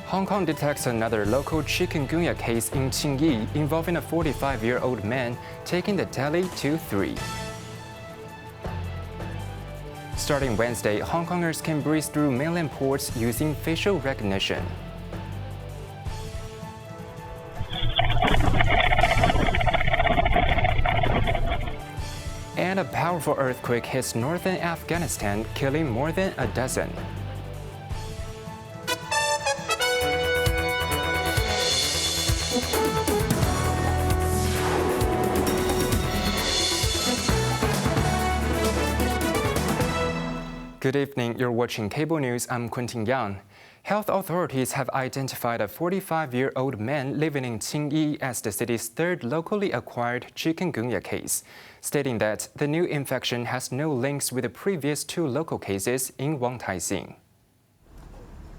Hong Kong detects another local chikungunya case in Tsing Yi involving a 45-year-old man, taking the tally to 3. Starting Wednesday, Hongkongers can breeze through mainland ports using facial recognition. And a powerful earthquake hits northern Afghanistan, killing more than a dozen. Good evening, you're watching Cable News, I'm Quentin Yang. Health authorities have identified a 45-year-old man living in Tsing Yi as the city's third locally acquired chikungunya case, stating that the new infection has no links with the previous 2 local cases in Wong Tai Sin.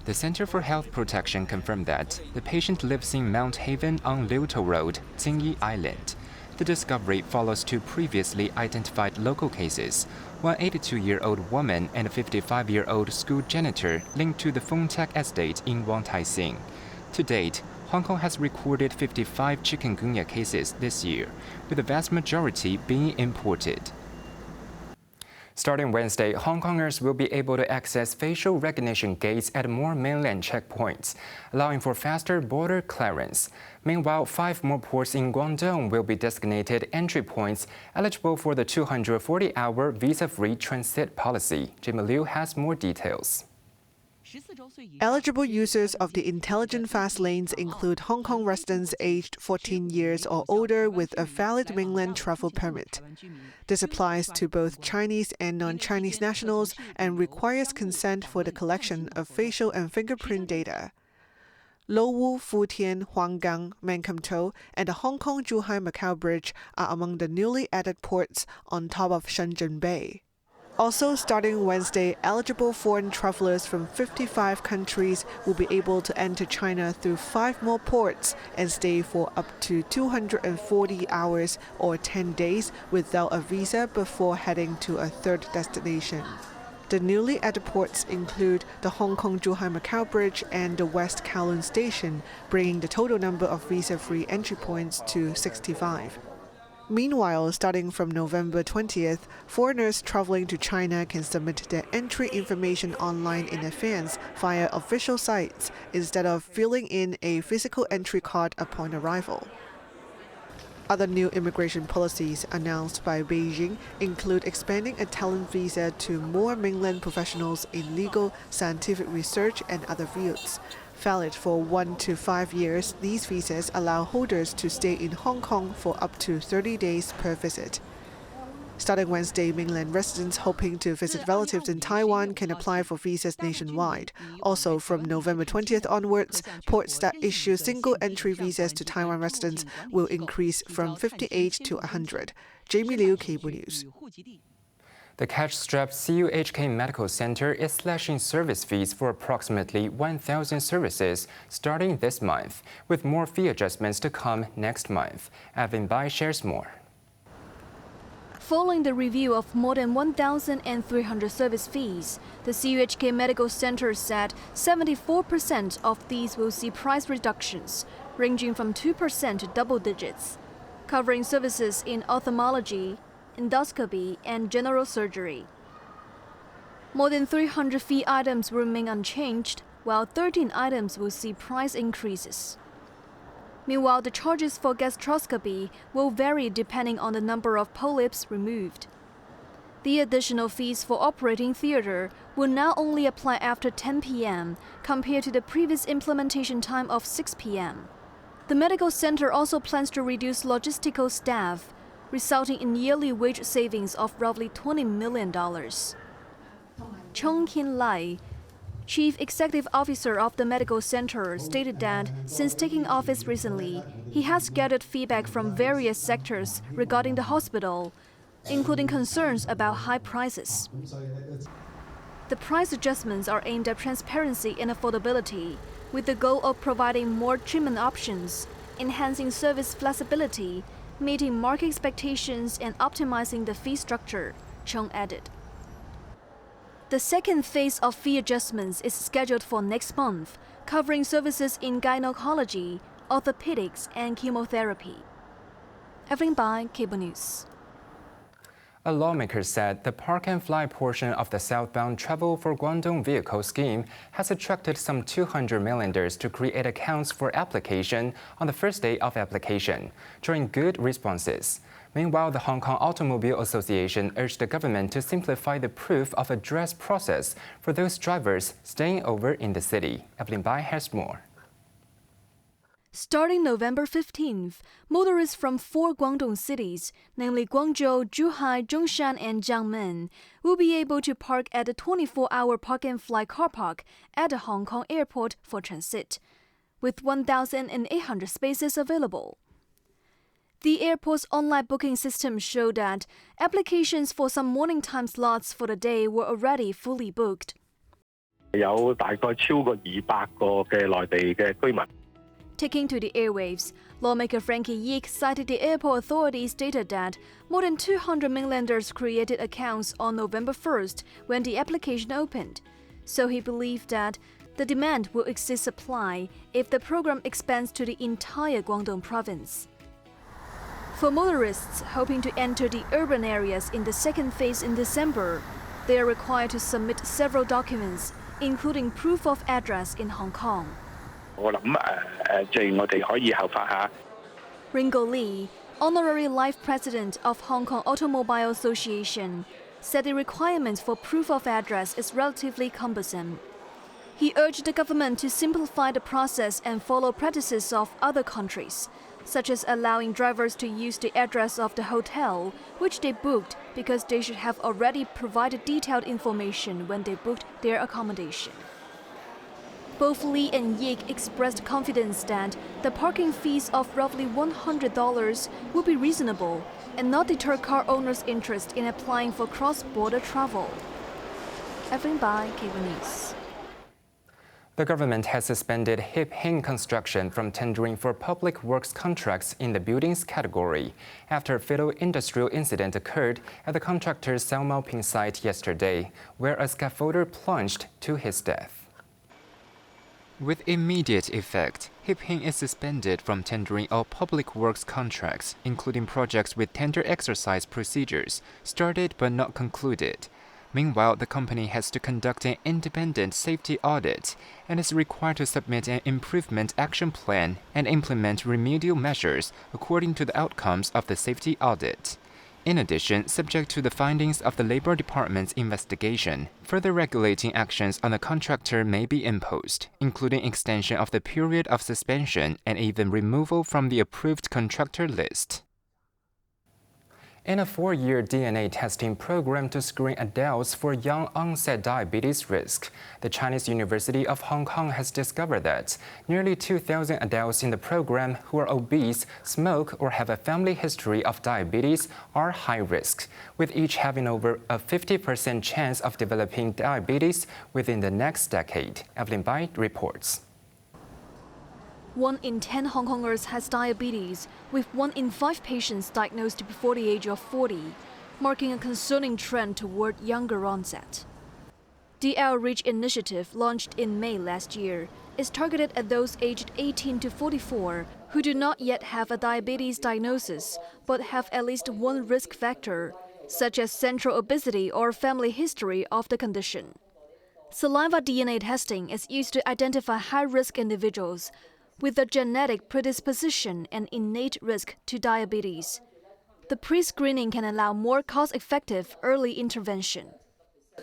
The Center for Health Protection confirmed that the patient lives in Mount Haven on Liutou Road, Tsing Yi Island. The discovery follows 2 previously identified local cases, one 82-year-old woman and a 55-year-old school janitor linked to the Fung Tak estate in Wong Tai Sin. To date, Hong Kong has recorded 55 chikungunya cases this year, with the vast majority being imported. Starting Wednesday, Hong Kongers will be able to access facial recognition gates at more mainland checkpoints, allowing for faster border clearance. Meanwhile, 5 more ports in Guangdong will be designated entry points eligible for the 240-hour visa-free transit policy. Jamie Liu has more details. Eligible users of the intelligent fast lanes include Hong Kong residents aged 14 years or older with a valid mainland travel permit. This applies to both Chinese and non-Chinese nationals and requires consent for the collection of facial and fingerprint data. Lo Wu, Futian, Huanggang, Mankamtou, and the Hong Kong-Zhuhai-Macau Bridge are among the newly added ports on top of Shenzhen Bay. Also, starting Wednesday, eligible foreign travelers from 55 countries will be able to enter China through 5 more ports and stay for up to 240 hours or 10 days without a visa before heading to a third destination. The newly added ports include the Hong Kong-Zhuhai-Macau Bridge and the West Kowloon Station, bringing the total number of visa-free entry points to 65. Meanwhile, starting from November 20th, foreigners traveling to China can submit their entry information online in advance via official sites instead of filling in a physical entry card upon arrival. Other new immigration policies announced by Beijing include expanding a talent visa to more mainland professionals in legal, scientific research, and other fields. Valid for 1 to 5 years, these visas allow holders to stay in Hong Kong for up to 30 days per visit. Starting Wednesday, mainland residents hoping to visit relatives in Taiwan can apply for visas nationwide. Also, from November 20th onwards, ports that issue single-entry visas to Taiwan residents will increase from 58 to 100. Jamie Liu, Cable News. The cash-strapped CUHK Medical Center is slashing service fees for approximately 1,000 services starting this month, with more fee adjustments to come next month. Evan Bai shares more. Following the review of more than 1,300 service fees, the CUHK Medical Center said 74% of these will see price reductions, ranging from 2% to double digits, covering services in ophthalmology, endoscopy, and general surgery. More than 300 fee items will remain unchanged, while 13 items will see price increases. Meanwhile, the charges for gastroscopy will vary depending on the number of polyps removed. The additional fees for operating theater will now only apply after 10 p.m. compared to the previous implementation time of 6 p.m. The medical center also plans to reduce logistical staff, resulting in yearly wage savings of roughly $20 million. Chong Kin Lai, Chief Executive Officer of the medical center, stated that since taking office recently, he has gathered feedback from various sectors regarding the hospital, including concerns about high prices. The price adjustments are aimed at transparency and affordability, with the goal of providing more treatment options, enhancing service flexibility, meeting market expectations, and optimizing the fee structure, Chung added. The second phase of fee adjustments is scheduled for next month, covering services in gynecology, orthopedics, and chemotherapy. Evelyn Bai, Cable News. A lawmaker said the park and fly portion of the southbound Travel for Guangdong vehicle scheme has attracted some $200 million to create accounts for application on the first day of application, drawing good responses. Meanwhile, the Hong Kong Automobile Association urged the government to simplify the proof of address process for those drivers staying over in the city. Evelyn Bai has more. Starting November 15th, motorists from 4 Guangdong cities, namely Guangzhou, Zhuhai, Zhongshan, and Jiangmen, will be able to park at the 24-hour park and fly car park at the Hong Kong airport for transit, with 1,800 spaces available. The airport's online booking system showed that applications for some morning time slots for the day were already fully booked. 有大概超過200個嘅內地嘅居民。 Taking to the airwaves, lawmaker Tsing Yi cited the airport authorities stated that more than 200 mainlanders created accounts on November 1st when the application opened. So he believed that the demand will exceed supply if the program expands to the entire Guangdong province. For motorists hoping to enter the urban areas in the second phase in December, they are required to submit several documents, including proof of address in Hong Kong. 我諗既然我哋可以效法下。 Ringo Lee, honorary life president of Hong Kong Automobile Association, said the requirement for proof of address is relatively cumbersome. He urged the government to simplify the process and follow practices of other countries, such as allowing drivers to use the address of the hotel, which they booked because they should have already provided detailed information when they booked their accommodation. Both Lee and Yik expressed confidence that the parking fees of roughly $100 will be reasonable and not deter car owners' interest in applying for cross-border travel. Evelyn Bai, Cable News. The government has suspended Hip Hing Construction from tendering for public works contracts in the buildings category after a fatal industrial incident occurred at the contractor's Sao Mau Ping site yesterday, where a scaffolder plunged to his death. With immediate effect, Hip Hing is suspended from tendering all public works contracts, including projects with tender exercise procedures, started but not concluded. Meanwhile, the company has to conduct an independent safety audit and is required to submit an improvement action plan and implement remedial measures according to the outcomes of the safety audit. In addition, subject to the findings of the Labor Department's investigation, further regulating actions on the contractor may be imposed, including extension of the period of suspension and even removal from the approved contractor list. In a 4-year DNA testing program to screen adults for young onset diabetes risk, the Chinese University of Hong Kong has discovered that nearly 2,000 adults in the program who are obese, smoke, or have a family history of diabetes are high risk, with each having over a 50% chance of developing diabetes within the next decade. Evelyn Bai reports. 1 in 10 Hongkongers has diabetes, with 1 in 5 patients diagnosed before the age of 40, marking a concerning trend toward younger onset. The Outreach Initiative, launched in May last year, is targeted at those aged 18 to 44 who do not yet have a diabetes diagnosis but have at least one risk factor, such as central obesity or family history of the condition. Saliva DNA testing is used to identify high-risk individuals with a genetic predisposition and innate risk to diabetes. The pre-screening can allow more cost-effective early intervention.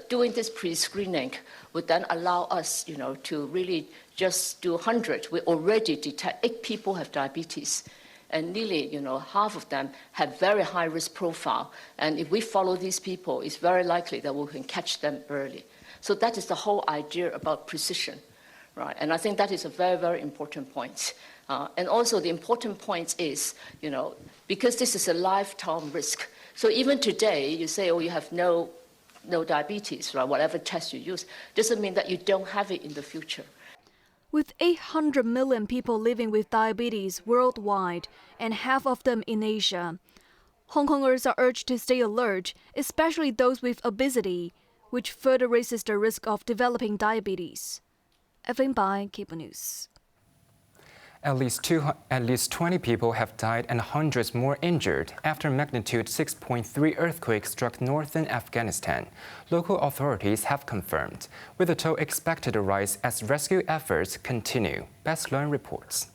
Doing this pre-screening would then allow us, to really just do 100. We already detect 8 people have diabetes, and nearly, half of them have very high-risk profile. And if we follow these people, it's very likely that we can catch them early. So that is the whole idea about precision. Right, and I think that is a very, very important point. And also the important point is, because this is a lifetime risk. So even today, you say, oh, you have no diabetes, right? Whatever test you use, doesn't mean that you don't have it in the future. With 800 million people living with diabetes worldwide, and half of them in Asia, Hongkongers are urged to stay alert, especially those with obesity, which further raises the risk of developing diabetes. Evelyn Bai, Cable News. At least 20 people have died and hundreds more injured after magnitude 6.3 earthquake struck northern Afghanistan. Local authorities have confirmed, with the toll expected to rise as rescue efforts continue. Best Learn reports.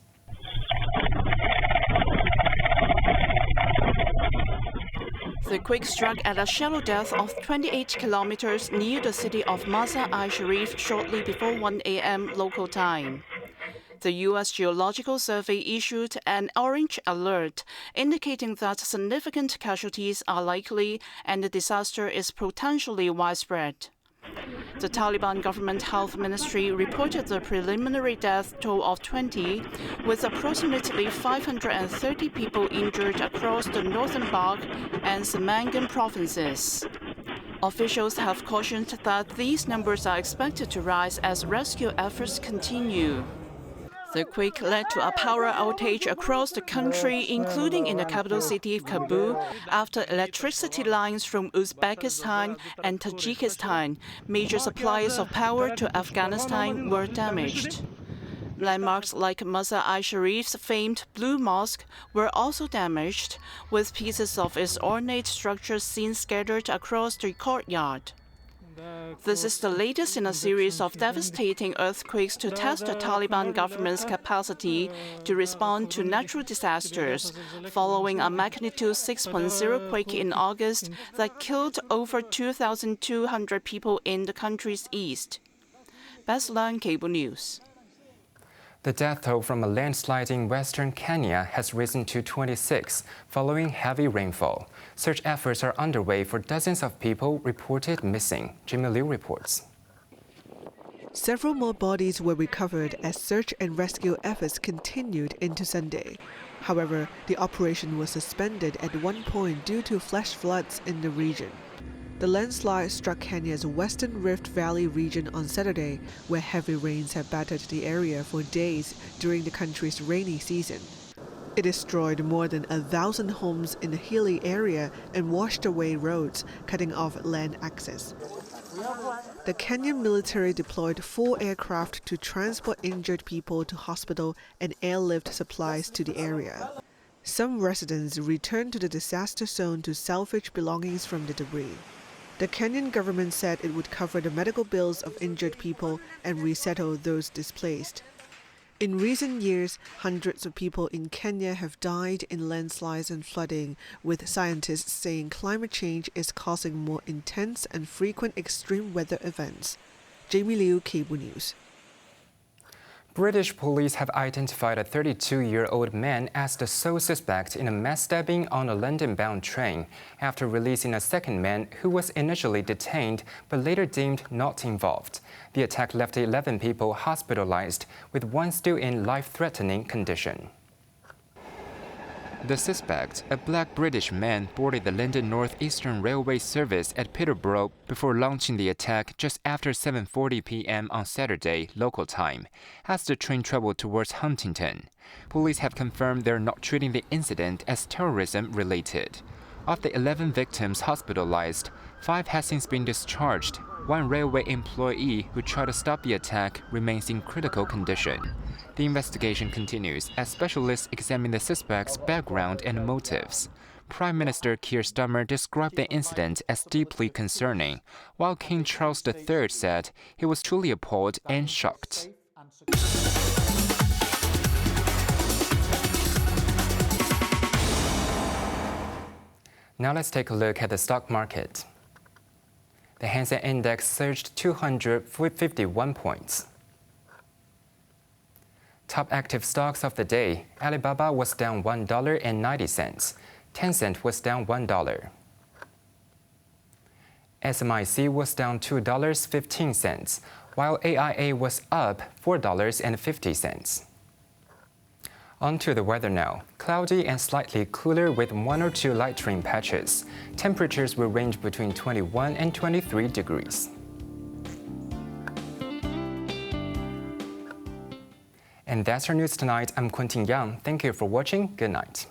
The quake struck at a shallow depth of 28 kilometers near the city of Mazar-i-Sharif shortly before 1 a.m. local time. The U.S. Geological Survey issued an orange alert, indicating that significant casualties are likely and the disaster is potentially widespread. The Taliban government health ministry reported the preliminary death toll of 20, with approximately 530 people injured across the northern Bagh and Samangan provinces. Officials have cautioned that these numbers are expected to rise as rescue efforts continue. The quake led to a power outage across the country, including in the capital city of Kabul, after electricity lines from Uzbekistan and Tajikistan, major suppliers of power to Afghanistan, were damaged. Landmarks like Mazar-i-Sharif's famed Blue Mosque were also damaged, with pieces of its ornate structure seen scattered across the courtyard. This is the latest in a series of devastating earthquakes to test the Taliban government's capacity to respond to natural disasters, following a magnitude 6.0 quake in August that killed over 2,200 people in the country's east. Best Learn Cable News. The death toll from a landslide in western Kenya has risen to 26 following heavy rainfall. Search efforts are underway for dozens of people reported missing. Jimmy Liu reports. Several more bodies were recovered as search and rescue efforts continued into Sunday. However, the operation was suspended at one point due to flash floods in the region. The landslide struck Kenya's western Rift Valley region on Saturday, where heavy rains have battered the area for days during the country's rainy season. It destroyed more than 1,000 homes in the hilly area and washed away roads, cutting off land access. The Kenyan military deployed 4 aircraft to transport injured people to hospital and airlift supplies to the area. Some residents returned to the disaster zone to salvage belongings from the debris. The Kenyan government said it would cover the medical bills of injured people and resettle those displaced. In recent years, hundreds of people in Kenya have died in landslides and flooding, with scientists saying climate change is causing more intense and frequent extreme weather events. Jamie Liu, Cable News. British police have identified a 32-year-old man as the sole suspect in a mass stabbing on a London-bound train after releasing a second man who was initially detained but later deemed not involved. The attack left 11 people hospitalized, with one still in life-threatening condition. The suspect, a black British man, boarded the London North Eastern Railway service at Peterborough before launching the attack just after 7:40 p.m. on Saturday, local time, as the train traveled towards Huntington. Police have confirmed they're not treating the incident as terrorism-related. Of the 11 victims hospitalized, 5 have since been discharged. One railway employee who tried to stop the attack remains in critical condition. The investigation continues as specialists examine the suspect's background and motives. Prime Minister Keir Starmer described the incident as deeply concerning, while King Charles III said he was truly appalled and shocked. Now let's take a look at the stock market. The Hang Seng Index surged 251 points. Top active stocks of the day: Alibaba was down $1.90. Tencent was down $1. SMIC was down $2.15, while AIA was up $4.50. On to the weather now. Cloudy and slightly cooler with 1 or 2 light rain patches. Temperatures will range between 21 and 23 degrees. And that's our news tonight. I'm Quentin Yang. Thank you for watching. Good night.